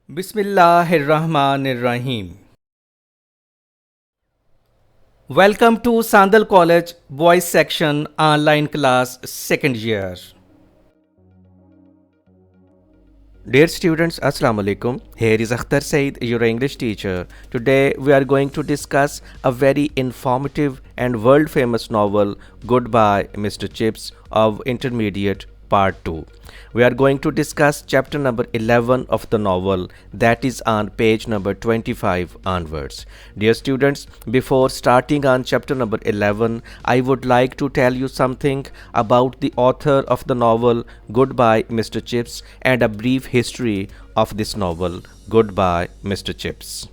Bismillahirrahmanirrahim. Welcome to Sandal College Boys Section Online Class Second Year. Dear students, Assalamu alaikum. Here is Akhtar Said, your English teacher. Today we are going to discuss a very informative and world famous novel, Goodbye Mr. Chips of Intermediate Part 2. We are going to discuss chapter number 11 of the novel, that is on page number 25 onwards. Dear students, before starting on chapter number 11, I would like to tell you something about the author of the novel Goodbye Mr. Chips and a brief history of this novel, Goodbye Mr. Chips.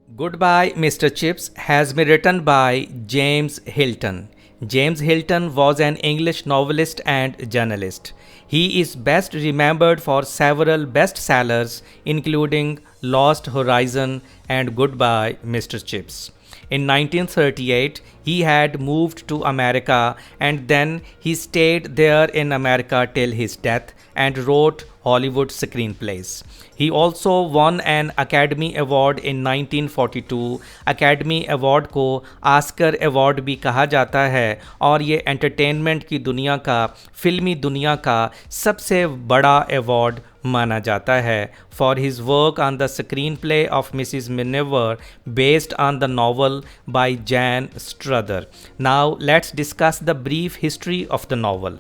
Goodbye Mr. Chips has been written by James Hilton. James Hilton was an English novelist and journalist. He is best remembered for several bestsellers, including Lost Horizon and Goodbye, Mr. Chips. In 1938, he had moved to America and then he stayed there in America till his death and wrote Hollywood screenplays. He also won an Academy Award in 1942. Academy Award को Oscar award भी कहा जाता है और ये entertainment की दुनिया का, फिल्मी दुनिया का सबसे बड़ा अवार्ड माना जाता है for his work on the screenplay of Mrs Miniver based on the novel by Jan Struther. Now let's discuss the brief history of the novel.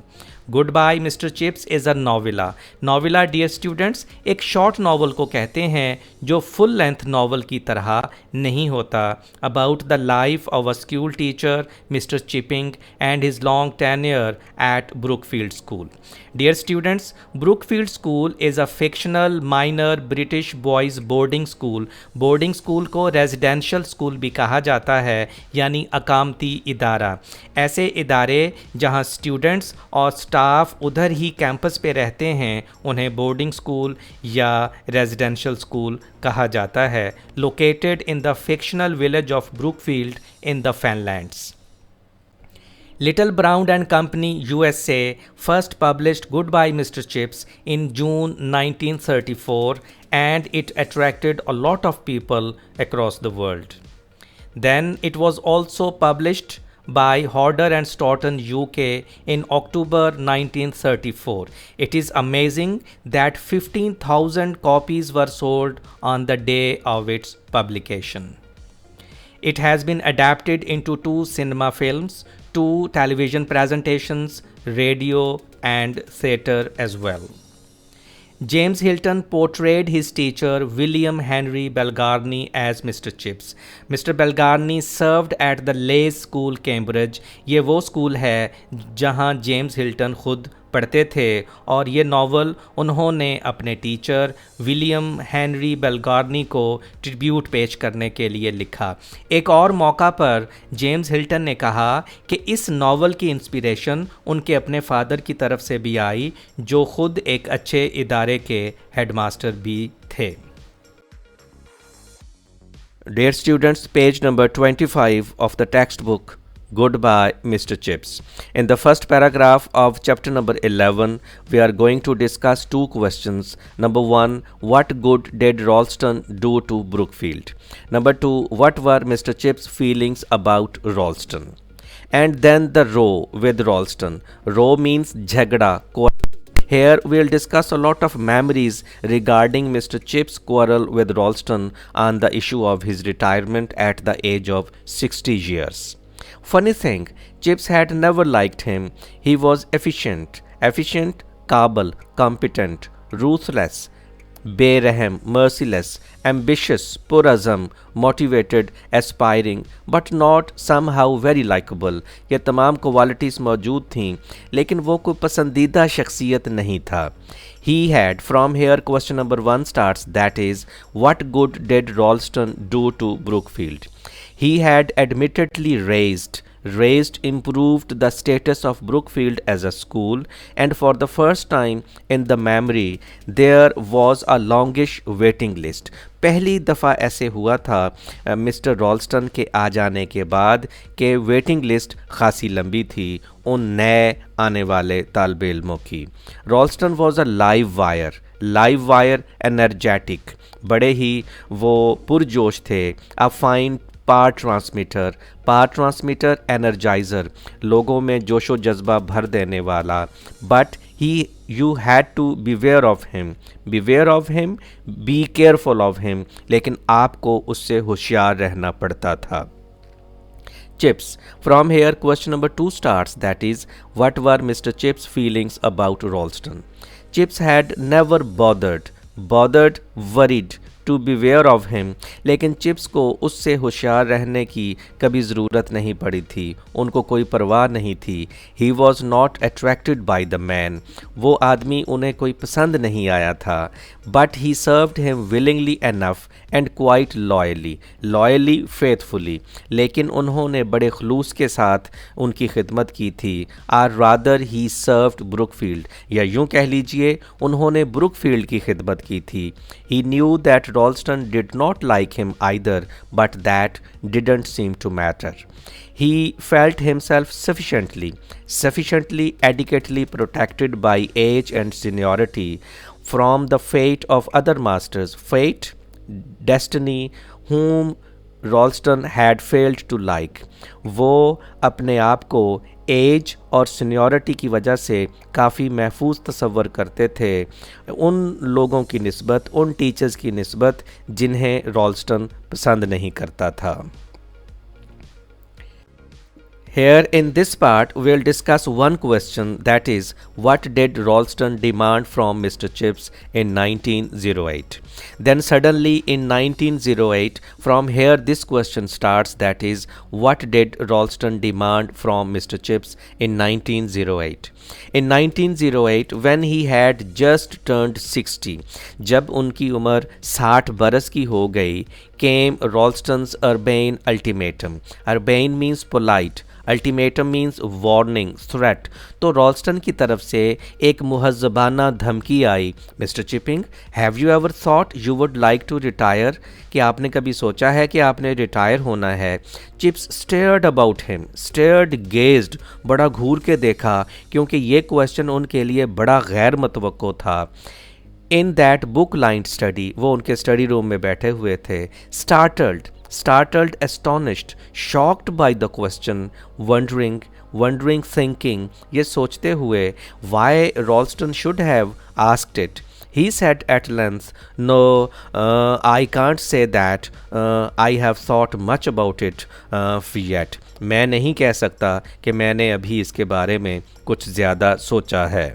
Goodbye Mr Chips is a novella. Novella dear students एक short novel को कहते हैं जो full length novel की तरह नहीं होता. About the life of a school teacher mister Chipping and his long tenure at Brookfield school. Dear students Brookfield school is a fictional minor British boys boarding school. Boarding school को residential school भी कहा जाता है यानी अकामती इदारा. ऐसे इदारे जहाँ स्टूडेंट्स और स्टाफ उधर ही कैंपस पे रहते हैं उन्हें बोर्डिंग स्कूल या रेजिडेंशियल स्कूल कहा जाता है. Located in the fictional village of Brookfield in the Fenlands. Little Brown and Company USA first published Goodbye Mr. Chips in June 1934 and it attracted a lot of people across the world. Then it was also published by Hodder and Stoughton UK in October 1934. It is amazing that 15,000 copies were sold on the day of its publication. It has been adapted into 2 cinema films, 2 television presentations, radio and theatre as well. James Hilton portrayed his teacher William Henry Balgarnie as Mr. Chips. Mr. Balgarnie served at the Leys School, Cambridge. ये वो school है जहाँ James Hilton खुद पढ़ते थे और ये novel उन्होंने अपने टीचर विलियम हेनरी बेलगार्नी को ट्रिब्यूट पेश करने के लिए लिखा. एक और मौका पर जेम्स हिल्टन ने कहा कि इस नावल की इंस्पिरेशन उनके अपने फादर की तरफ से भी आई जो खुद एक अच्छे इदारे के हेडमास्टर भी थे. Dear students, page number 25 of the textbook Goodbye Mr. Chips. In the first paragraph of chapter number 11, we are going to discuss 2 questions. Number 1, what good did Ralston do to Brookfield? Number 2, what were Mr. Chips' feelings about Ralston? And then the row with Ralston. Row means jhagda. Here we'll discuss a lot of memories regarding Mr. Chips' quarrel with Ralston on the issue of his retirement at the age of 60 years. Funny thing, Chips had never liked him. He was efficient, काबल, competent, ruthless, बेरहम, merciless, ambitious, पुरअज़म, motivated, aspiring, but not somehow very likable. ये तमाम qualities मौजूद थीं लेकिन वो कोई पसंदीदा शख्सियत नहीं था. He had, from here question number 1 starts, that is, what good did Ralston do to Brookfield? He had admittedly improved the status of Brookfield as a school, and for the first time in the memory there was a longish waiting list. पहली दफ़ा ऐसे हुआ था mister रॉल्स्टन के आ जाने के बाद कि वेटिंग लिस्ट खासी लंबी थी उन नए आने वाले तालिब इल्मों की. Ralston was a live wire live wire energetic, बड़े ही वो पुरजोश थे। A fine power transmitter energizer, लोगों में जोशो जज्बा भर देने वाला। But he you had to beware of him, be careful of him, लेकिन आपको उससे होशियार रहना पड़ता था। Chips. From here, question number 2 starts, that is, what were Mr. Chips' feelings about Ralston? Chips had never worried to beware of him, लेकिन chips को उससे होशियार रहने की कभी ज़रूरत नहीं पड़ी थी, उनको कोई परवाह नहीं थी। He was not attracted by the man, वो आदमी उन्हें कोई पसंद नहीं आया था। But he served him willingly enough and quite loyally faithfully, लेकिन उन्होंने बड़े खलूस के साथ उनकी खिदमत की थी। Or rather he served Brookfield, या यूँ कह लीजिए उन्होंने ब्रुकफील्ड की खिदमत की थी। He knew that Ralston did not like him either, but that didn't seem to matter. He felt himself sufficiently adequately protected by age and seniority from the fate of other masters, destiny, whom Ralston had failed to like. वो अपने आप को as और seniority की वजह से काफ़ी महफूज तसव्वुर करते थे उन लोगों की निस्बत, उन टीचर्स की निस्बत जिन्हें रॉल्स्टन पसंद नहीं करता था। Here in this part, we'll discuss one question, that is, what did Ralston demand from Mr. Chips in 1908? Then suddenly in 1908, from here this question starts, that is, what did Ralston demand from Mr. Chips in 1908? In 1908, when he had just turned 60, जब उनकी उम्र 60 बरस की हो गई, came Ralston's urbane ultimatum. Urbane means polite, ultimatum means warning, threat. तो Ralston की तरफ से एक मुहज़्ज़बाना धमकी आई, Mr Chipping, have you ever thought you would like to retire? कि आपने कभी सोचा है कि आपने रिटायर होना है? Chips stared about him, stared, gazed, बड़ा घूर के देखा, क्योंकि ये क्वेश्चन उनके लिए बड़ा गैर मतवक्को था। In that book line study, वो उनके स्टडी रूम में बैठे हुए थे। Startled, astonished, shocked by the question, wondering, thinking, ये सोचते हुए, why Ralston should have asked it. He said at length, no, I can't say that I have thought much about it yet. मैं नहीं कह सकता कि मैंने अभी इसके बारे में कुछ ज़्यादा सोचा है।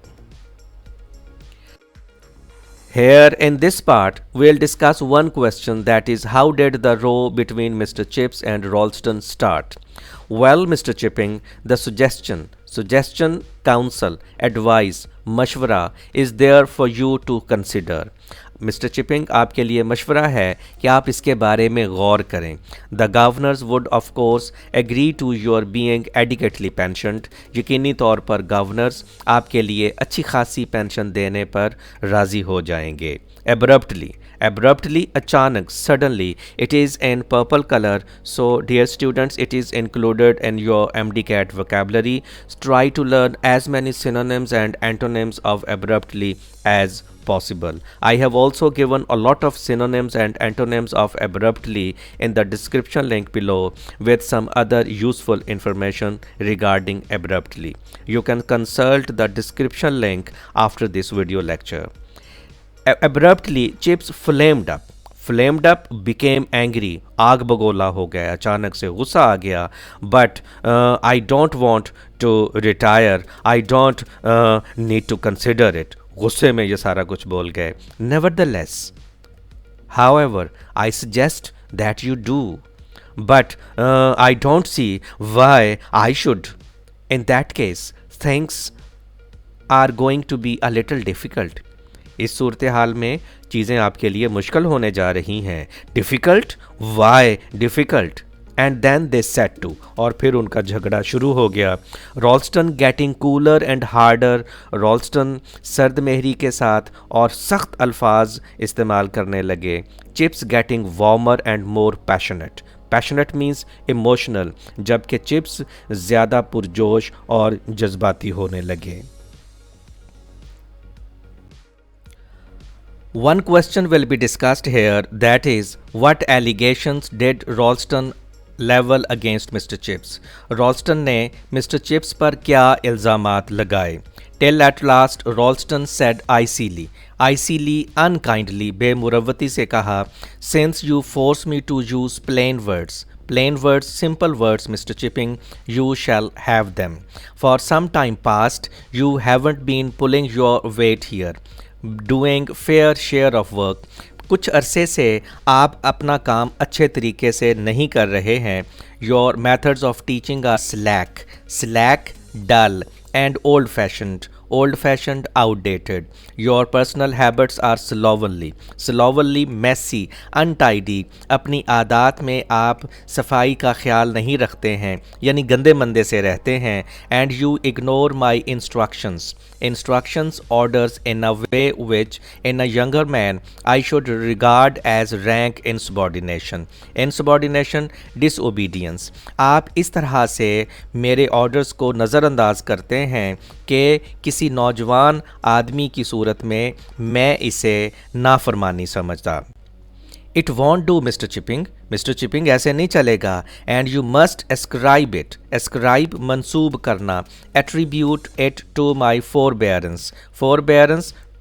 Here in this part, we'll discuss one question, that is, how did the row between Mr. Chips and Ralston start? Well, Mr. Chipping, the suggestion, counsel, advice, मशवरा is there for you to consider. Mister chipping, आपके लिए मशवरा है कि आप इसके बारे में गौर करें। The governors would of course agree to your being adequately pensioned, यकीनी तौर पर गवर्नर्स आपके लिए अच्छी खासी पेंशन देने पर राज़ी हो जाएंगे। abruptly, अचानक, suddenly, it is in purple color, so dear students, it is included in your MDCAT vocabulary. Try to learn as many synonyms and antonyms of abruptly as possible. I have also given a lot of synonyms and antonyms of abruptly in the description link below with some other useful information regarding abruptly. You can consult the description link after this video lecture. Abruptly, Chips flamed up, became angry, आग बगोला हो गया, अचानक से गुस्सा आ गया। But I don't want to retire, I don't need to consider it. गुस्से में ये सारा कुछ बोल गए। Nevertheless, however, I suggest that you do, but I don't see why I should. In that case, things are going to be a little difficult. इस सूरत हाल में चीज़ें आपके लिए मुश्किल होने जा रही हैं। Difficult, why difficult? And then they set to, और फिर उनका झगड़ा शुरू हो गया। Ralston getting cooler and harder, Ralston सर्द मेहरी के साथ और सख्त अल्फाज इस्तेमाल करने लगे। Chips getting warmer and more passionate means emotional, जबकि चिप्स ज़्यादा पुरजोश और जज्बाती होने लगे। One question will be discussed here, that is, what allegations did Ralston level against Mr. Chips? Ralston ने Mr. Chips पर क्या इल्ज़ामात लगाए? Till at last Ralston said icily, unkindly, बेमुरवती से कहा, since you force me to use plain words, simple words, Mr. Chipping, you shall have them. For some time past, you haven't been pulling your weight here, doing fair share of work. कुछ अरसे से आप अपना काम अच्छे तरीके से नहीं कर रहे हैं. Your methods of teaching are slack, dull and old fashioned, outdated. Your personal habits are slovenly, messy, untidy. अपनी आदत में आप सफाई का ख्याल नहीं रखते हैं, यानी गंदे मंदे से रहते हैं. And you ignore my instructions, orders in a way which, in a younger man, I should regard as rank insubordination. Disobedience. आप इस तरह से मेरे ऑर्डर्स को नज़रअंदाज करते हैं कि किसी नौजवान आदमी की सूरत में मैं इसे नाफरमानी समझता. It won't do Mr Chipping, ऐसे नहीं चलेगा. एंड यू मस्ट एस्क्राइब मंसूब करना, attribute it to my forbearance,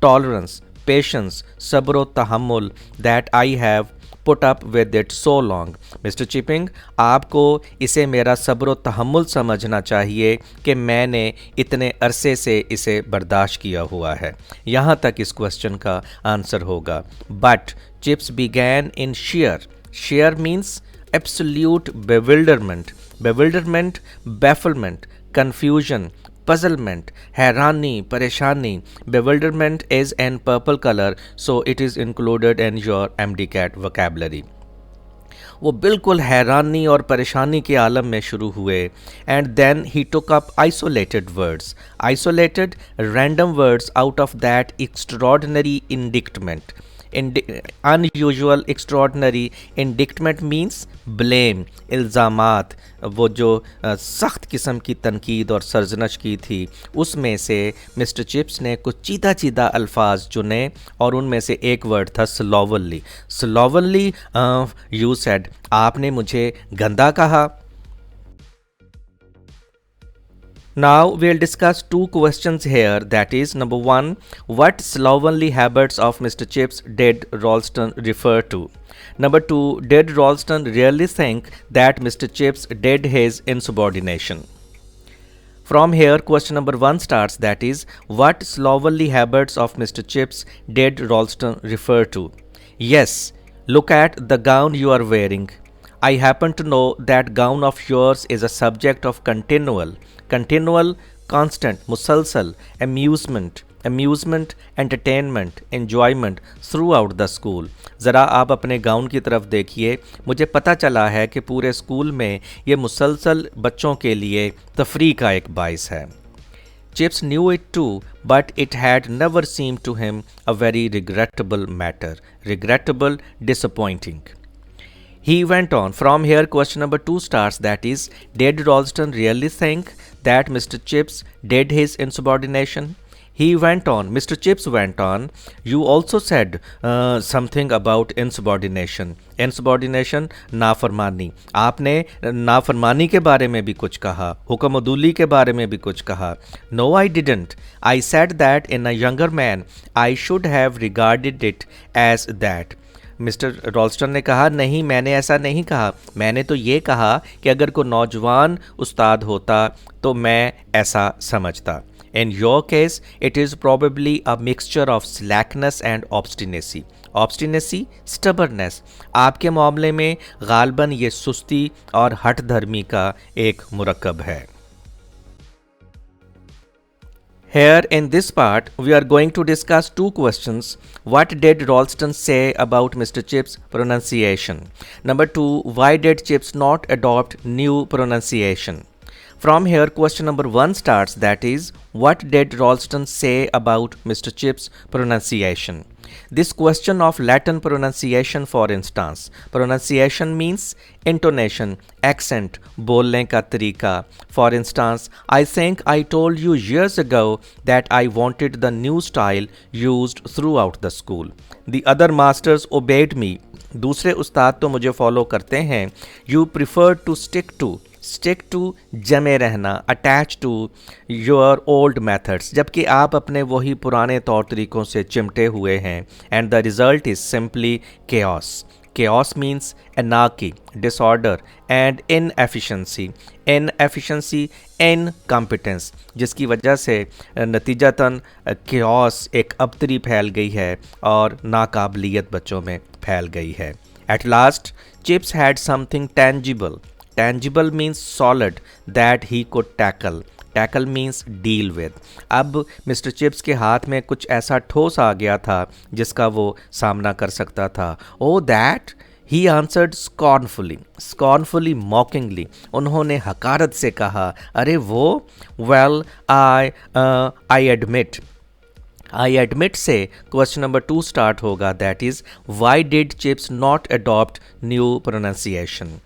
tolerance, patience, सब्र तहम्मुल, that I have put up with it so long. Mr Chipping, आपको इसे मेरा सब्र तहम्मुल समझना चाहिए कि मैंने इतने अरसे से इसे बर्दाश्त किया हुआ है. यहाँ तक इस क्वेश्चन का आंसर होगा. But chips began in share means absolute bewilderment, bafflement, confusion, puzzlement, हैरानी, परेशानी. Bewilderment is in purple color, so it is included in your MDCAT vocabulary. वो बिल्कुल हैरानी और परेशानी के आलम में शुरू हुए. And then he took up isolated random words out of that extraordinary indictment. Unusual extraordinary indictment means blame, इल्ज़ामात. वो जो सख्त किस्म की तनकीद और सरजनश की थी, उसमें से मिस्टर चिप्स ने कुछ चीदा अल्फाज चुने और उनमें से एक वर्ड था स्लोवनली. यू सेड, आपने मुझे गंदा कहा. Now we'll discuss two questions here, that is, number one, what slovenly habits of Mr. Chips did Ralston refer to? Number two, did Ralston really think that Mr. Chips did his insubordination? From here, question number one starts, that is, what slovenly habits of Mr. Chips did Ralston refer to? Yes, look at the gown you are wearing. I happen to know that gown of yours is a subject of continual, constant, musalsal, amusement, entertainment, enjoyment throughout the school. ज़रा आप अपने gown की तरफ देखिए. मुझे पता चला है कि पूरे स्कूल में ये मुसलसल बच्चों के लिए तफरीह का एक बाइस है. Chips knew it too, but it had never seemed to him a very regrettable matter. Disappointing. He went on. From here, question number two starts, that is, did Ralston really think that Mr. Chips did his insubordination? He went on. Mr. Chips went on. You also said something about insubordination. नाफरमानी. आपने नाफरमानी के बारे में भी कुछ कहा, हुक्म-उदूली के बारे में भी कुछ कहा. No, I didn't. I said that in a younger man, I should have regarded it as that. Mr Ralston ने कहा, नहीं, मैंने ऐसा नहीं कहा. मैंने तो ये कहा कि अगर कोई नौजवान उस्ताद होता तो मैं ऐसा समझता. In your case, it is probably a mixture of slackness and obstinacy. Stubbornness. आपके मामले में गालबन ये सुस्ती और हठ धर्मी का एक मुरक्कब है. Here in this part, we are going to discuss two questions. What did Ralston say about Mr. Chips' pronunciation? Number two, why did Chips not adopt new pronunciation? From here, question number one starts, that is, what did Ralston say about Mr. Chips' pronunciation? This question of Latin pronunciation, for instance, pronunciation means intonation, accent, बोलने का तरीका. For instance, I think I told you years ago that I wanted the new style used throughout the school. The other masters obeyed me. दूसरे उस्ताद तो मुझे follow करते हैं. You prefer to stick to जमे रहना, attach to your old methods, जबकि आप अपने वही पुराने तौर तरीक़ों से चिमटे हुए हैं. And the result is simply chaos. Chaos means anarchy, disorder and inefficiency. Inefficiency, incompetence, जिसकी वजह से नतीजतन chaos एक अबतरी फैल गई है और नाकाबिलियत बच्चों में फैल गई है. At last, Chips had something tangible. Tangible means solid that he could tackle. Tackle means deal with. अब मिस्टर चिप्स के हाथ में कुछ ऐसा ठोस आ गया था जिसका वो सामना कर सकता था. Oh that! He answered scornfully. Scornfully, mockingly. उन्होंने हकारत से कहा, अरे वो, well, I admit. I admit से क्वेश्चन नंबर 2 स्टार्ट होगा, that is why did chips not adopt new pronunciation.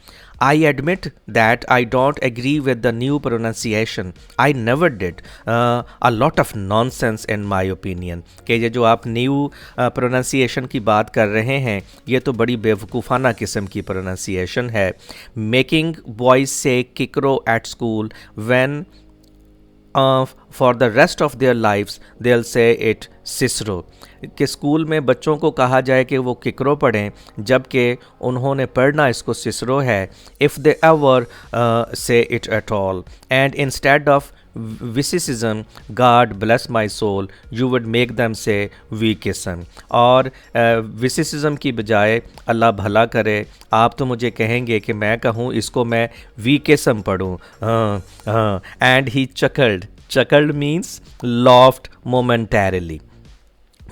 I admit that I don't agree with the new pronunciation. I never did. A lot of nonsense in my opinion. कि ये जो आप new pronunciation की बात कर रहे हैं, ये तो बड़ी बेवकूफ़ाना किस्म की प्रोनाउंसिएशन है. Making boys say kikro at school when for the rest of their lives they'll say it Cicero. कि स्कूल में बच्चों को कहा जाए कि वो किकरो पढ़ें जबकि उन्होंने पढ़ना इसको सिसरो है. If they ever say it at all and instead of vicissim God bless my soul you would make them say wikissim. और विसिसिज्म की बजाय अल्लाह भला करे, आप तो मुझे कहेंगे कि मैं कहूँ इसको मैं वीकिज्म पढ़ूँ. And he chuckled means laughed momentarily.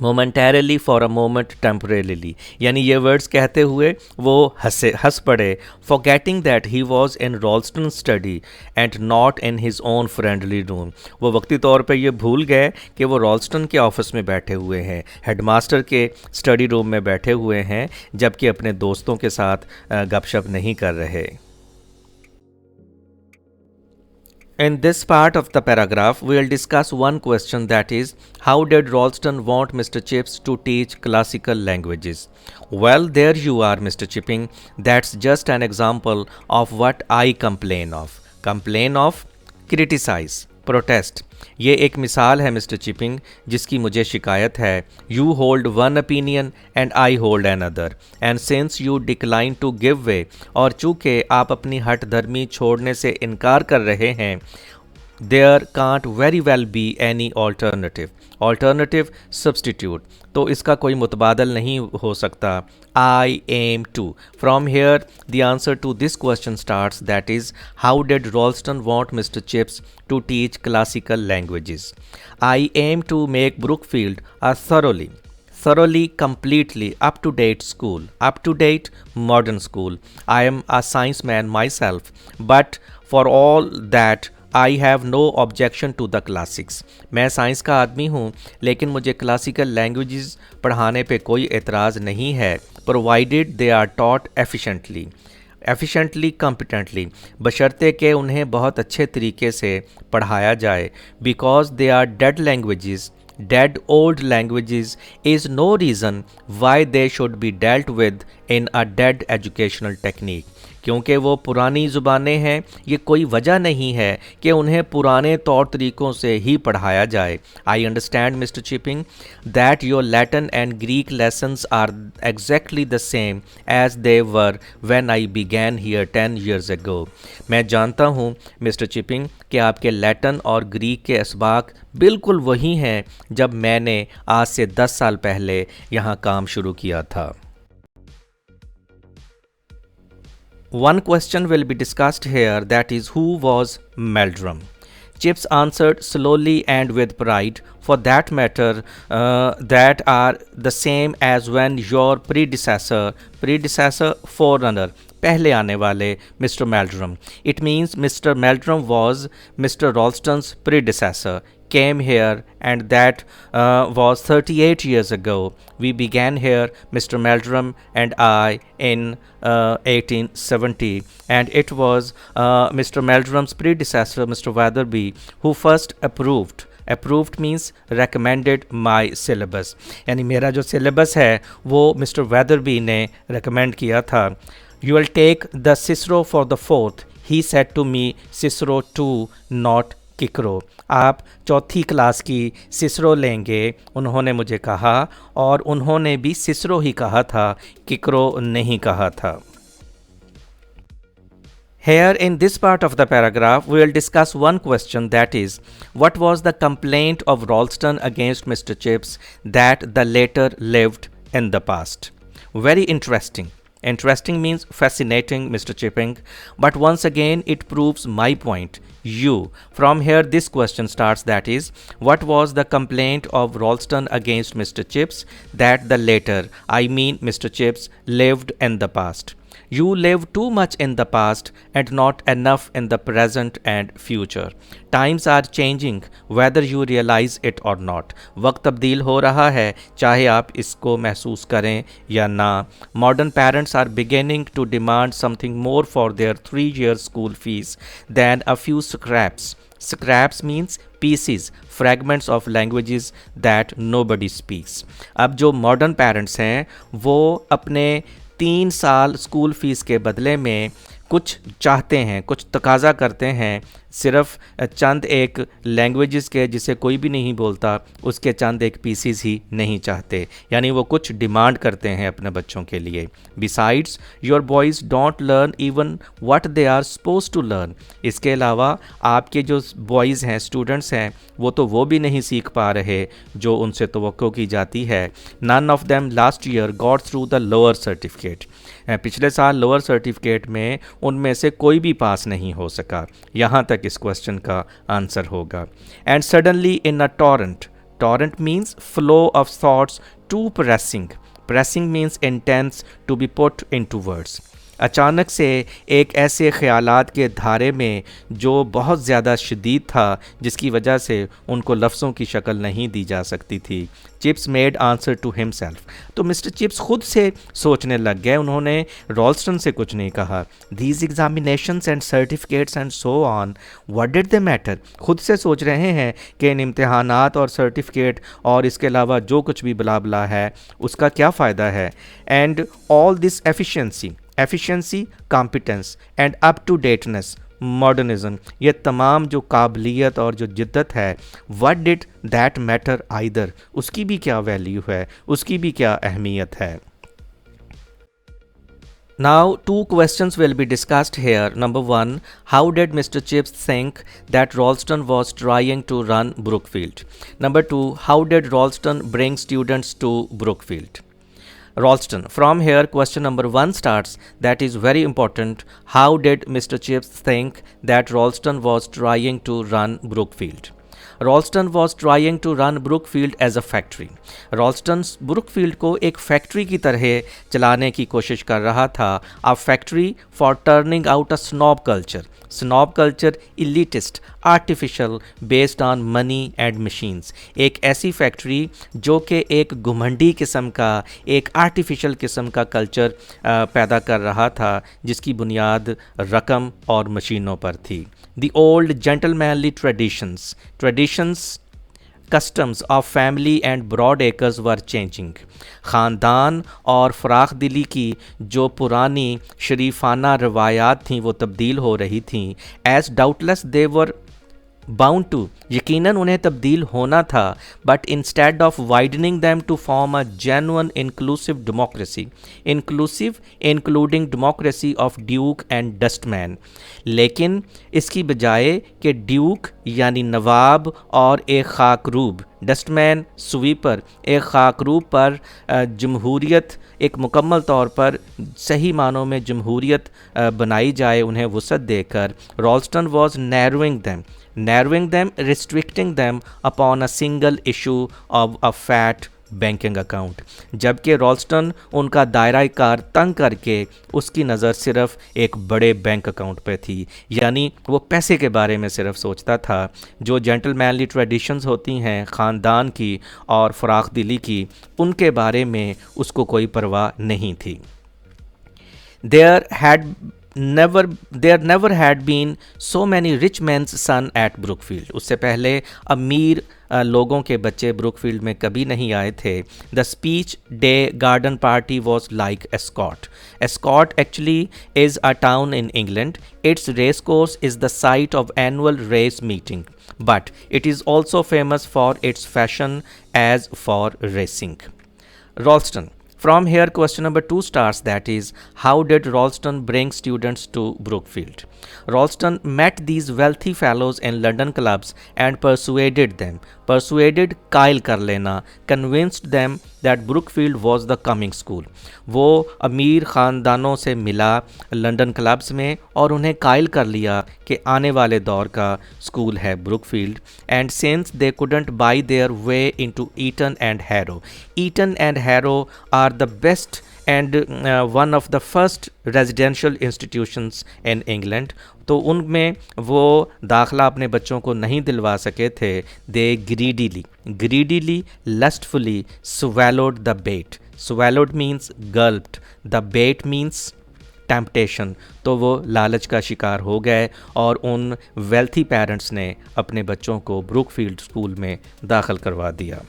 Momentarily, for a moment, temporarily. यानी ये वर्ड्स कहते हुए वो हंस पड़े. Forgetting that he was in Ralston's study and not in his own friendly room. वो वक्ती तौर पे ये भूल गए कि वो रॉल्स्टन के ऑफिस में बैठे हुए हैं, हेडमास्टर के स्टडी रूम में बैठे हुए हैं, जबकि अपने दोस्तों के साथ गपशप नहीं कर रहे. In this part of the paragraph, we will discuss one question, that is, how did Ralston want Mr. Chips to teach classical languages? Well, there you are, Mr. Chipping. That's just an example of what I complain of. Complain of, criticize, protest. ये एक मिसाल है mister chipping जिसकी मुझे शिकायत है. You hold one opinion and I hold another and since you decline to give way, और चूँकि आप अपनी हट धर्मी छोड़ने से इनकार कर रहे हैं, there can't very well be any alternative substitute, तो इसका कोई मुतबादल नहीं हो सकता. I am too. From here the answer to this question starts, that is how did Ralston want Mr Chips to teach classical languages. I aim to make Brookfield a thoroughly, completely up-to-date school, up-to-date modern school. I am a science man myself, but for all that I have no objection to the classics. मैं science का आदमी हूँ, लेकिन मुझे classical languages पढ़ाने पे कोई एतराज़ नहीं है, provided they are taught efficiently, competently, बशर्ते कि उन्हें बहुत अच्छे तरीके से पढ़ाया जाए. Because they are dead old languages is no reason why they should be dealt with in a dead educational technique. क्योंकि वो पुरानी ज़ुबानें हैं, ये कोई वजह नहीं है कि उन्हें पुराने तौर तरीक़ों से ही पढ़ाया जाए. I understand mister Chipping that your Latin and Greek lessons are exactly the same as they were when I began here 10 years ago. मैं जानता हूँ मिस्टर चिपिंग कि आपके लैटिन और ग्रीक के असबाक बिल्कुल वही हैं जब मैंने आज से 10 साल पहले यहाँ काम शुरू किया था. One question will be discussed here, that is, who was Meldrum? Chips answered slowly and with pride, for that matter, that are the same as when your predecessor, forerunner, पहले आने वाले Mr. Meldrum. It means Mr. Meldrum was Mr. Ralston's predecessor. came here, and that was 38 years ago. We began here, Mr. Meldrum and I, in 1870, and it was Mr. Meldrum's predecessor, Mr. Weatherby, who first approved means recommended my syllabus. यानी मेरा जो syllabus है वो mister Wetherby ने recommend किया था. You will take the Cicero for the fourth. He said to me, Cicero too, not किकरो. आप चौथी क्लास की सिसरो लेंगे, उन्होंने मुझे कहा, और उन्होंने भी सिसरो ही कहा था, किकरो नहीं कहा था. Here in this part of the paragraph, we will discuss one question, that is, what was the complaint of Ralston against Mr. Chips that the latter lived in the past? Very interesting. Interesting means fascinating, Mr. Chipping, but once again it proves my point. From here this question starts, that is, what was the complaint of Ralston against Mr. Chips that the latter, I mean Mr. Chips, lived in the past? You live too much in the past and not enough in the present and future. Times are changing whether you realize it or not. वक्त तब्दील हो रहा है, चाहे आप इसको महसूस करें या ना. Modern parents are beginning to demand something more for their 3-year school fees than a few scraps. Scraps means pieces, fragments of languages that nobody speaks. अब जो मॉडर्न पेरेंट्स हैं वो अपने 3 साल स्कूल फ़ीस के बदले में कुछ चाहते हैं, कुछ तकाज़ा करते हैं, सिर्फ चंद एक लैंग्वेजेस के जिसे कोई भी नहीं बोलता उसके चंद एक पीसीज ही नहीं चाहते. यानी वो कुछ डिमांड करते हैं अपने बच्चों के लिए. Besides your boys don't learn even what they are suppose to learn. इसके अलावा आपके जो बॉयज़ हैं, स्टूडेंट्स हैं, वो भी नहीं सीख पा रहे जो उनसे तवक्को की जाती है. None of them last year got through the lower certificate. पिछले साल लोअर सर्टिफिकेट में उनमें से कोई भी पास नहीं हो सका. यहाँ तक इस क्वेश्चन का आंसर होगा. And suddenly in a torrent means flow of thoughts too pressing means intense to be put into words. अचानक से एक ऐसे ख़यालात के धारे में जो बहुत ज़्यादा शदीद था, जिसकी वजह से उनको लफ्ज़ों की शक्ल नहीं दी जा सकती थी. Chips made answer to himself. तो मिस्टर चिप्स खुद से सोचने लग गए, उन्होंने रॉल्स्टन से कुछ नहीं कहा. These examinations and certificates and so on, what did they matter. खुद से सोच रहे हैं कि इन इम्तहानात और सर्टिफिकेट और इसके अलावा जो कुछ भी बला बला है उसका क्या फ़ायदा है. And all this efficiency, competence and up to dateness, modernism, ये तमाम जो काबिलियत और जो जिद्दत है, what did that matter either, उसकी भी क्या वैल्यू है, उसकी भी क्या अहमियत है. Now, 2 questions will be discussed here. Number 1, how did Mr. Chips think that Ralston was trying to run Brookfield? Number 2, how did Ralston bring students to Brookfield? Ralston. From here, question number 1 starts. That is very important. How did Mr. Chips think that Ralston was trying to run Brookfield? Ralston was trying to run Brookfield as a factory. Ralston Brookfield को एक factory की तरह चलाने की कोशिश कर रहा था. A factory for turning out a snob culture. Snob culture, elitist, artificial, based on money and machines. एक ऐसी फैक्ट्री जो कि एक घुमंडी किस्म का, एक आर्टिफिशियल किस्म का कल्चर पैदा कर रहा था, जिसकी बुनियाद रकम और मशीनों पर थी. The old gentlemanly traditions, customs of family and broad acres were changing. ख़ानदान और फ़राख दिली की जो पुरानी शरीफाना रवायात थीं वो तब्दील हो रही थीं. As doubtless they were bound to, यकीनन उन्हें तब्दील होना था. But instead of widening them to form a genuine inclusive democracy, inclusive including democracy of duke and dustman, लेकिन इसकी बजाय कि ड्यूक यानी नवाब और एक खाकरूब, डस्टमैन स्वीपर, एक खाकरूब पर जमहूरियत एक मुकम्मल तौर पर सही मानों में जमहूरियत बनाई जाए, उन्हें वसअत देकर. रॉल्स्टन was narrowing them, restricting them upon a single issue of a fat banking account, जबकि रॉल्स्टन उनका दायरा कार तंग करके उसकी नज़र सिर्फ एक बड़े बैंक अकाउंट पे थी, यानी वो पैसे के बारे में सिर्फ सोचता था। जो जेंटलमैनली ट्रेडिशंस होती हैं ख़ानदान की और फ़राख दिली की, उनके बारे में उसको कोई परवाह नहीं थी। There had there never had been so many rich men's son at Brookfield. उससे पहले अमीर लोगों के बच्चे ब्रुकफील्ड में कभी नहीं आए थे। The speech day garden party was like Ascot. Ascot actually is a town in England. Its race course is the site of annual race meeting, but it is also famous for its fashion as for racing. Ralston. From here, question number 2 starts, that is, how did Ralston bring students to Brookfield? Ralston met these wealthy fellows in London clubs and persuaded them. Persuaded कायल कर लेना, convinced them that Brookfield was the coming school. वो अमीर ख़ानदानों से मिला London clubs में और उन्हें कायल कर लिया कि आने वाले दौर का स्कूल है Brookfield. And since they couldn't buy their way into Eton and Harrow. Eton and Harrow are the best and one of the first residential institutions in England. तो उनमें वो दाखला अपने बच्चों को नहीं दिलवा सके थे। दे greedily lustfully swallowed the bait. Swallowed means gulped, the bait means temptation. तो वो लालच का शिकार हो गए और उन वेल्थी पेरेंट्स ने अपने बच्चों को ब्रुकफील्ड स्कूल में दाखिल करवा दिया।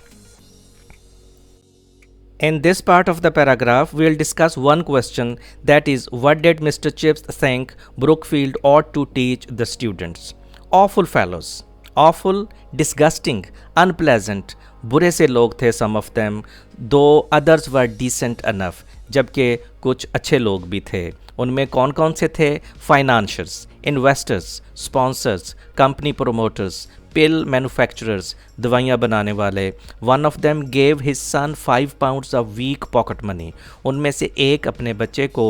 In this part of the paragraph, we will discuss one question, that is, what did Mr. Chips think Brookfield ought to teach the students? Awful fellows. Awful, disgusting, unpleasant. बुरे से लोग थे some of them, though others were decent enough. जबकि कुछ अच्छे लोग भी थे। उनमें कौन कौन से थे? Financiers, investors, sponsors, company promoters, pill manufacturers, दवाइयाँ बनाने वाले। One of them gave his son 5 pounds of week pocket money. उनमें से एक अपने बच्चे को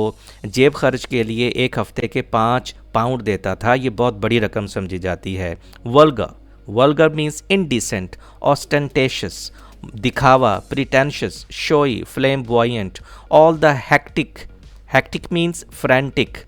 जेब खर्च के लिए एक हफ्ते के 5 पाउंड देता था। ये बहुत बड़ी रकम समझी जाती है। वल्गर मीन्स इनडिसेंट, ऑस्टेंटेशियस, दिखावा, pretentious, showy, flamboyant, all the hectic means frantic,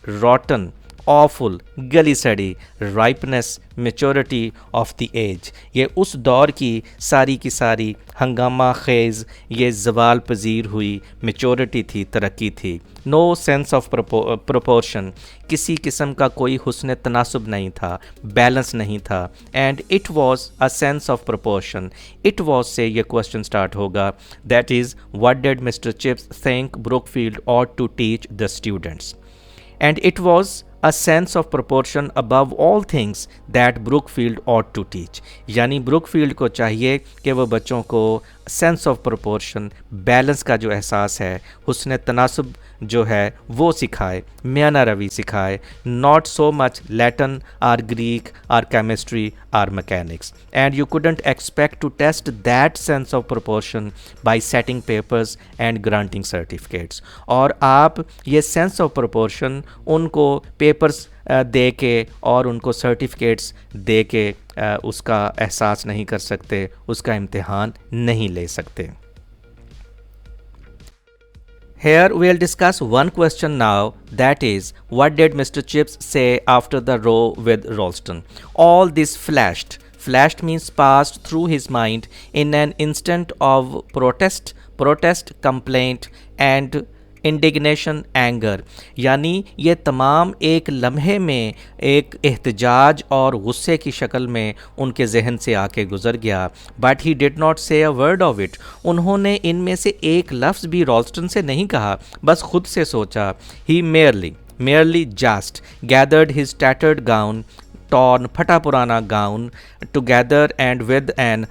rotten, awful, गली सड़ी, ripeness, maturity of the age. ये उस दौर की सारी हंगामा खेज़, ये जवाल पजीर हुई मेचोरिटी थी, तरक्की थी। नो सेंस ऑफ प्रोपोर्शन, किसी किस्म का कोई हुस्न तनासुब नहीं था, बैलेंस नहीं था। And it was a sense of proportion. It was से ये क्वेश्चन स्टार्ट होगा, that is, what did mister chips think Brookfield ought to teach the students? And it was a sense of proportion above all things that Brookfield ought to teach. यानी Brookfield को चाहिए कि वह बच्चों को sense of proportion, balance का जो एहसास है, हुस्न तनासुब जो है वो सिखाए, म्याना रवि सिखाए, not so much Latin or Greek or chemistry or mechanics. And you couldn't expect to test that sense of proportion by setting papers and granting certificates. और आप ये सेंस ऑफ प्रोपोर्शन उनको पेपर्स दे के और उनको सर्टिफिकेट्स दे के उसका एहसास नहीं कर सकते, उसका इम्तिहान नहीं ले सकते। Here we will discuss one question now, that is, what did Mr. Chips say after the row with Ralston? All this flashed means passed through his mind in an instant of protest, complaint and indignation, anger. यानी ये तमाम एक लम्हे में एक एहतजाज और गुस्से की शक्ल में उनके जहन से आके गुजर गया। बट ही डिड नॉट से अ वर्ड ऑफ इट। उन्होंने इनमें से एक लफ्ज़ भी रॉल्स्टन से नहीं कहा, बस खुद से सोचा। ही merely just gathered his tattered gown, torn, फटा पुराना gown, together and with an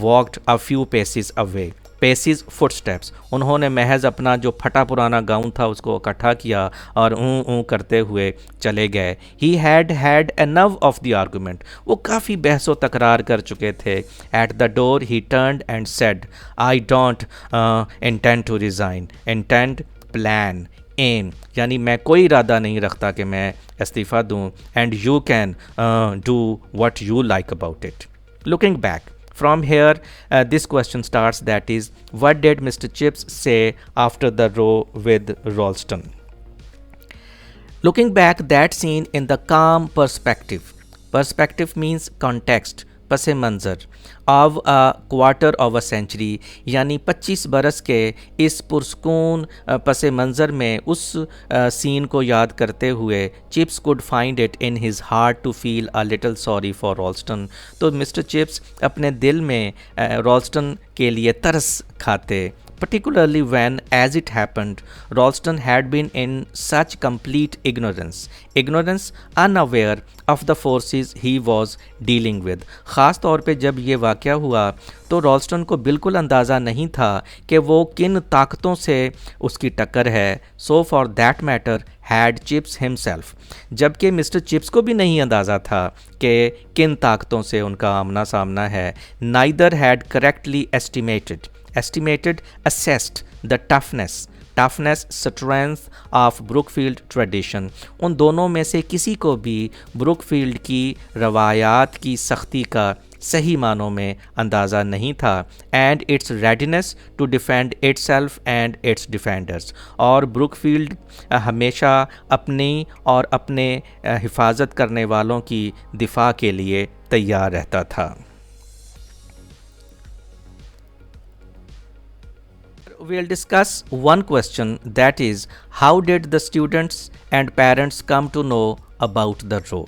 walked a few paces away. Paces footsteps. उन्होंने महज अपना जो फटा पुराना गाउन था उसको इकट्ठा किया और ऊँ करते हुए चले गए। He had enough of the argument. वो काफ़ी बहसो तकरार कर चुके थे। At the door he turned and said, I don't intend to resign. Intend, plan, aim, यानी मैं कोई इरादा नहीं रखता कि मैं इस्तीफ़ा दूँ। And you can do what you like about it. Looking back, From here, this question starts, that is, what did Mr. Chips say after the row with Ralston? Looking back that scene in the calm perspective. Perspective means context, पस मंज़र of a quarter of a century, यानी 25 बरस के इस पुरस्कून पस मंज़र में उस सीन को याद करते हुए Chips could find it in his heart to feel a little sorry for Ralston. तो मिस्टर चिप्स अपने दिल में रॉल्स्टन के लिए तरस खाते, particularly when, as it happened, Ralston had been in such complete ignorance, unaware of the forces he was dealing with। ख़ास तौर पे जब ये वाक़या हुआ तो रॉल्स्टन को बिल्कुल अंदाज़ा नहीं था कि वो किन ताकतों से उसकी टक्कर है। So for that matter had chips himself, जबकि मिस्टर चिप्स को भी नहीं अंदाज़ा था कि किन ताकतों से उनका आमना सामना है। Neither had correctly assessed the toughness strength of Brookfield tradition। उन दोनों में से किसी को भी ब्रुकफील्ड की रवायात की सख्ती का सही मानों में अंदाज़ा नहीं था, and its readiness to defend itself and its defenders. और ब्रुकफील्ड हमेशा अपनी और अपने हिफाजत करने वालों की दिफा के लिए तैयार रहता था। We'll discuss one question, that is, how did the students and parents come to know about the row?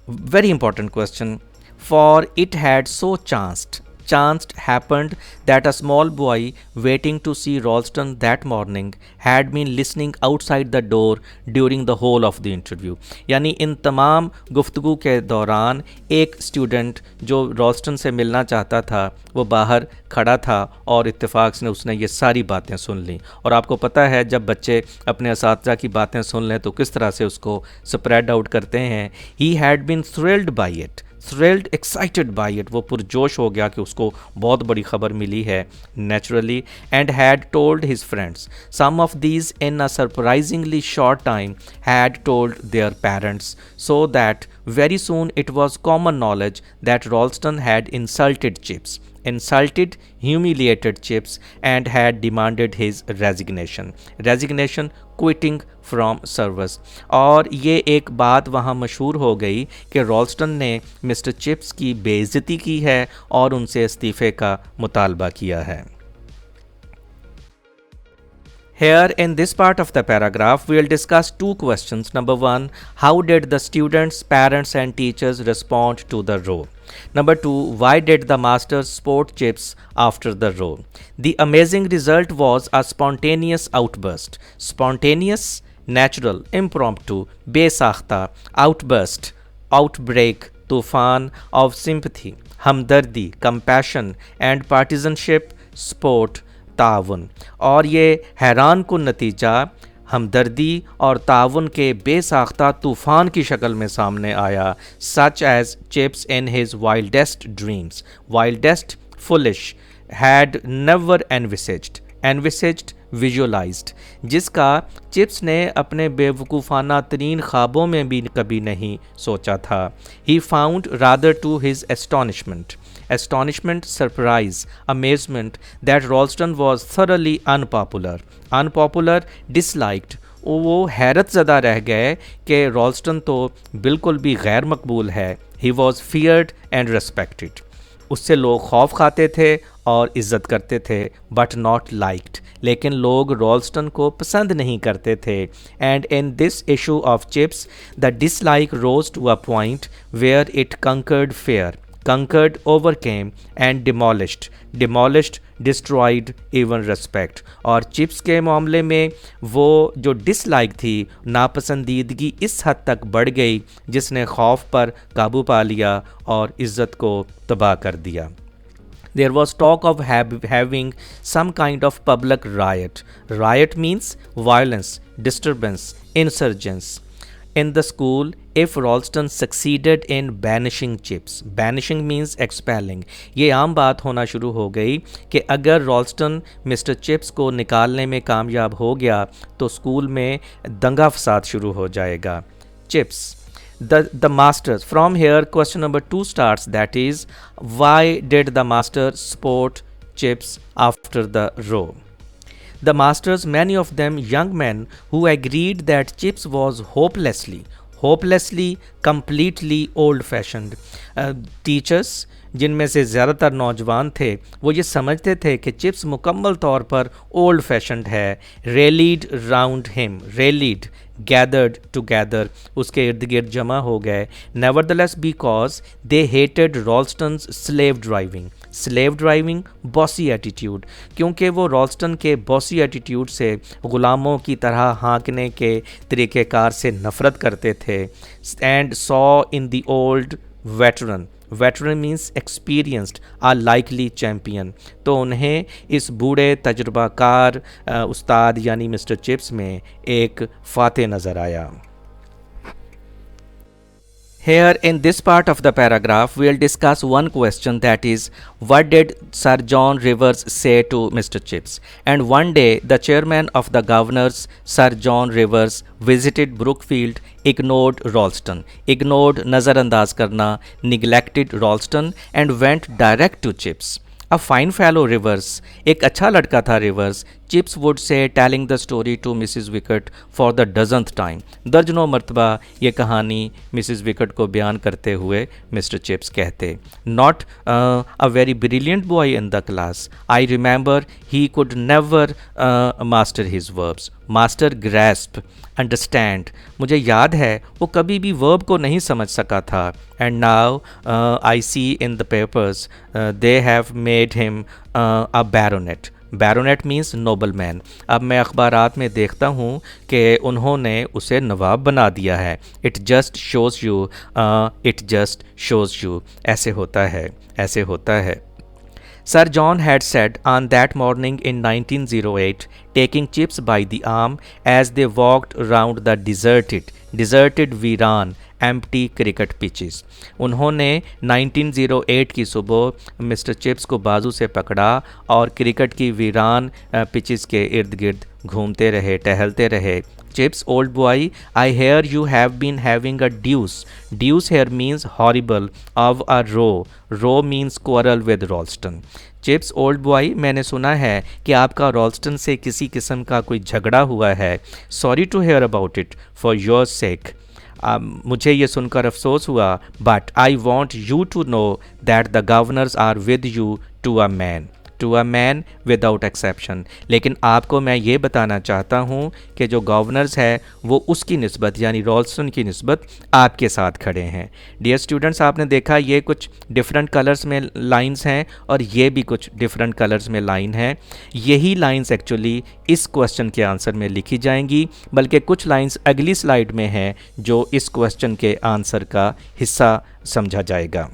Very important question, for it had so chanced happened that a small boy waiting to see Ralston that morning had been listening outside the door during the whole of the interview। यानी इन तमाम गुफ्तगू के दौरान एक student जो रॉल्स्टन से मिलना चाहता था वो बाहर खड़ा था और इत्तेफाक से उसने ये सारी बातें सुन ली। और आपको पता है जब बच्चे अपने असातिज़ा की बातें सुन लें तो किस तरह से उसको स्प्रेड आउट करते हैं। He had been thrilled excited by it, वो पुरजोश हो गया कि उसको बहुत बड़ी खबर मिली है naturally, and had told his friends। some of these in a surprisingly short time had told their parents, so that very soon it was common knowledge that Ralston had insulted, humiliated Chips, and had demanded his resignation, quitting from service। और ये एक बात वहाँ मशहूर हो गई कि रॉल्स्टन ने मिस्टर चिप्स की बेइज्जती की है और उनसे इस्तीफ़े का मुतालबा किया है। Here in this part of the paragraph, we will discuss two questions. Number one, how did the students, parents and teachers respond to the row? Number two, why did the masters support Chips after the row? The amazing result was a spontaneous outburst. Spontaneous, natural, impromptu, बेसाख्ता, outburst, outbreak, तूफान of sympathy, हमदर्दी, compassion and partisanship, support, ताउन। और ये हैरान कुन नतीजा हमदर्दी और ताउन के बेसाख्ता तूफ़ान की शक्ल में सामने आया। Such as Chips in his wildest foolish had never envisaged visualized, जिसका चिप्स ने अपने बेवकूफ़ाना तरीन ख्वाबों में भी कभी नहीं सोचा था। He found rather to his astonishment, surprise, amazement that Ralston was thoroughly unpopular, disliked। वो हैरत ज़दा रह गए कि रॉल्स्टन तो बिल्कुल भी गैर मकबूल है। He was feared and respected, उससे लोग खौफ खाते थे और इज़्ज़त करते थे, बट नॉट लाइक्ड, लेकिन लोग रॉल्स्टन को पसंद नहीं करते थे। And in this issue of Chips the dislike rose to a point where it conquered, overcame and demolished, destroyed even respect। और चिप्स के मामले में वो जो डिसलाइक थी, नापसंदीदगी इस हद तक बढ़ गई जिसने खौफ पर काबू पा लिया और इज़्ज़त को तबाह कर दिया। There was talk of having some kind of public riot. Riot means violence, disturbance, insurgence in the school if Ralston succeeded in banishing Chips। Banishing means expelling। ये आम बात होना शुरू हो गई कि अगर रॉल्स्टन मिस्टर चिप्स को निकालने में कामयाब हो गया तो स्कूल में दंगा फसाद शुरू हो जाएगा। Chips The masters, from here question number 2 starts, that is, why did the master support Chips after the row? The masters, many of them young men who agreed that Chips was hopelessly completely old fashioned. Teachers जिनमें से ज़्यादातर नौजवान थे वो ये समझते थे कि चिप्स मुकम्मल तौर पर ओल्ड फैशनड है. Rallied round him, rallied gathered together, उसके इर्द गिर्द जमा हो गए. Nevertheless because they hated Ralston's slave driving bossy attitude, क्योंकि वो रॉल्स्टन के बॉसी एटीट्यूड से, ग़ुलामों की तरह हाँकने के तरीक़ेकार से नफ़रत करते थे. And saw in the old veteran means experienced a likely champion. तो उन्हें इस बूढ़े तजुर्बाकार उस्ताद यानी मिस्टर चिप्स में एक फातेह नज़र आया. Here in this part of the paragraph, we'll discuss one question, that is, what did Sir John Rivers say to Mr. Chips? And one day, the chairman of the governors, Sir John Rivers, visited Brookfield, ignored Ralston, ignored nazarandaz karna, neglected Ralston, and went direct to Chips. A fine fellow Rivers, एक अच्छा लड़का था Rivers, Chips would say, telling the story to Mrs. Wickett for the dozenth time. दर्जनों मरतबा ये कहानी Mrs. Wickett को बयान करते हुए Mr. Chips कहते. Not a very brilliant boy in the class. I remember he could never master his verbs. Master grasp, understand. मुझे याद है वो कभी भी वर्ब को नहीं समझ सका था. And now I see in the papers they have made him a baronet. Baronet means noble man. अब मैं अखबारात में देखता हूँ कि उन्होंने उसे नवाब बना दिया है. इट जस्ट शोज़ यू, ऐसे होता है. Sir John had said on that morning in 1908, taking Chips by the arm as they walked round the deserted वीरान एम्प्टी क्रिकेट पिचेस. उन्होंने 1908 की सुबह मिस्टर चिप्स को बाजू से पकड़ा और क्रिकेट की वीरान पिचेस के इर्द गिर्द घूमते रहे, टहलते रहे. Chips, old boy, I hear you have been having a deuce. Deuce here means horrible, of a row. Row means quarrel with Ralston. Chips old boy, मैंने सुना है कि आपका रॉल्स्टन से किसी किस्म का कोई झगड़ा हुआ है. Sorry to hear about it for your sake. मुझे ये सुनकर अफसोस हुआ. But I want you to know that the governors are with you to a man without exception. लेकिन आपको मैं ये बताना चाहता हूँ कि जो गवर्नर्स है वो उसकी निस्बत यानी रॉल्स्टन की निस्बत आपके साथ खड़े हैं. डियर स्टूडेंट्स, आपने देखा ये कुछ डिफरेंट कलर्स में लाइंस हैं और ये भी कुछ डिफरेंट कलर्स में लाइन है. यही लाइंस एक्चुअली इस क्वेश्चन के आंसर में लिखी जाएंगी, बल्कि कुछ लाइंस अगली स्लाइड में हैं जो इस क्वेश्चन के आंसर का हिस्सा समझा जाएगा.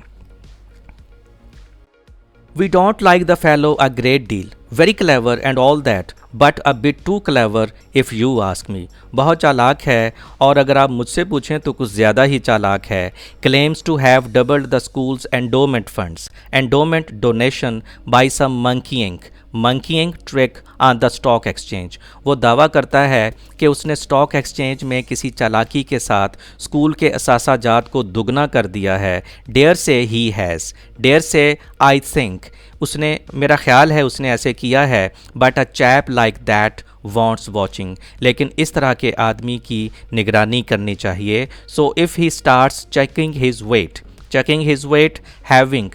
We don't like the fellow a great deal. Very clever and all that, but a bit too clever if you ask me. बहुत चालाक है और अगर आप मुझसे पूछें तो कुछ ज़्यादा ही चालाक है. Claims to have doubled the school's endowment funds. Endowment donation by some monkeying trick on the stock exchange. वो दावा करता है कि उसने स्टॉक एक्सचेंज में किसी चालाकी के साथ स्कूल के असासाजात को दुगना कर दिया है. डेयर से ही हैज़, डेयर से आई थिंक, उसने, मेरा ख्याल है उसने ऐसे किया है. But a chap like that wants watching, लेकिन इस तरह के आदमी की निगरानी करनी चाहिए. So if he starts checking his weight, having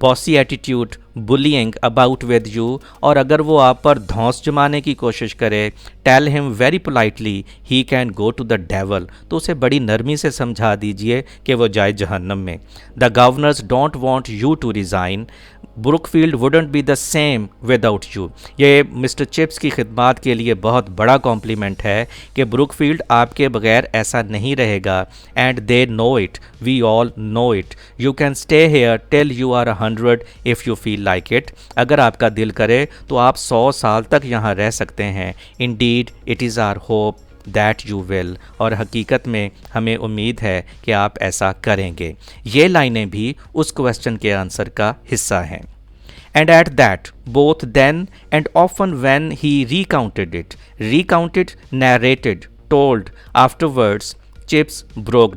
bossy attitude, bullying about with you, और अगर वो आप पर धौंस जमाने की कोशिश करे, tell him very politely he can go to the devil, तो उसे बड़ी नरमी से समझा दीजिए कि वो जाए जहन्नम में. The governors don't want you to resign. Brookfield wouldn't be the same without you. ये मिस्टर चिप्स की खिदमत के लिए बहुत बड़ा कॉम्प्लीमेंट है कि ब्रुकफील्ड आपके बगैर ऐसा नहीं रहेगा. And they know it, we all know it. You can stay here till you are 100 if you feel like it. अगर आपका दिल करे तो आप 100 साल तक यहाँ रह सकते हैं. Indeed it is our hope that you will, और हकीकत में हमें उम्मीद है कि आप ऐसा करेंगे. ये लाइनें भी उस क्वेश्चन के आंसर का हिस्सा हैं. And at that, both then and often when he recounted, narrated, told afterwards, chips broke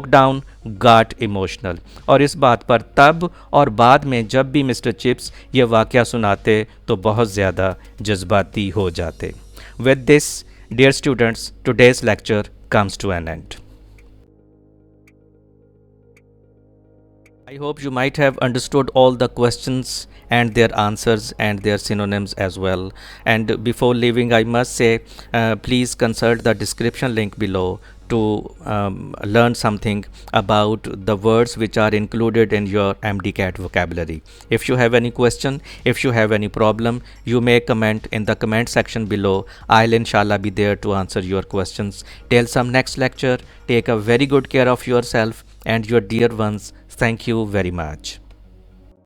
down got emotional. और इस बात पर तब और बाद में जब भी मिस्टर चिप्स ये वाक़या सुनाते तो बहुत ज़्यादा जज्बाती हो जाते। With this dear students, today's lecture comes to an end. I hope you might have understood all the questions and their answers and their synonyms as well. And before leaving, I must say, please consult the description link below to learn something about the words which are included in your MDCAT vocabulary. If you have any question, if you have any problem, you may comment in the comment section below. I'll inshallah be there to answer your questions. Till some next lecture, take a very good care of yourself and your dear ones. Thank you very much.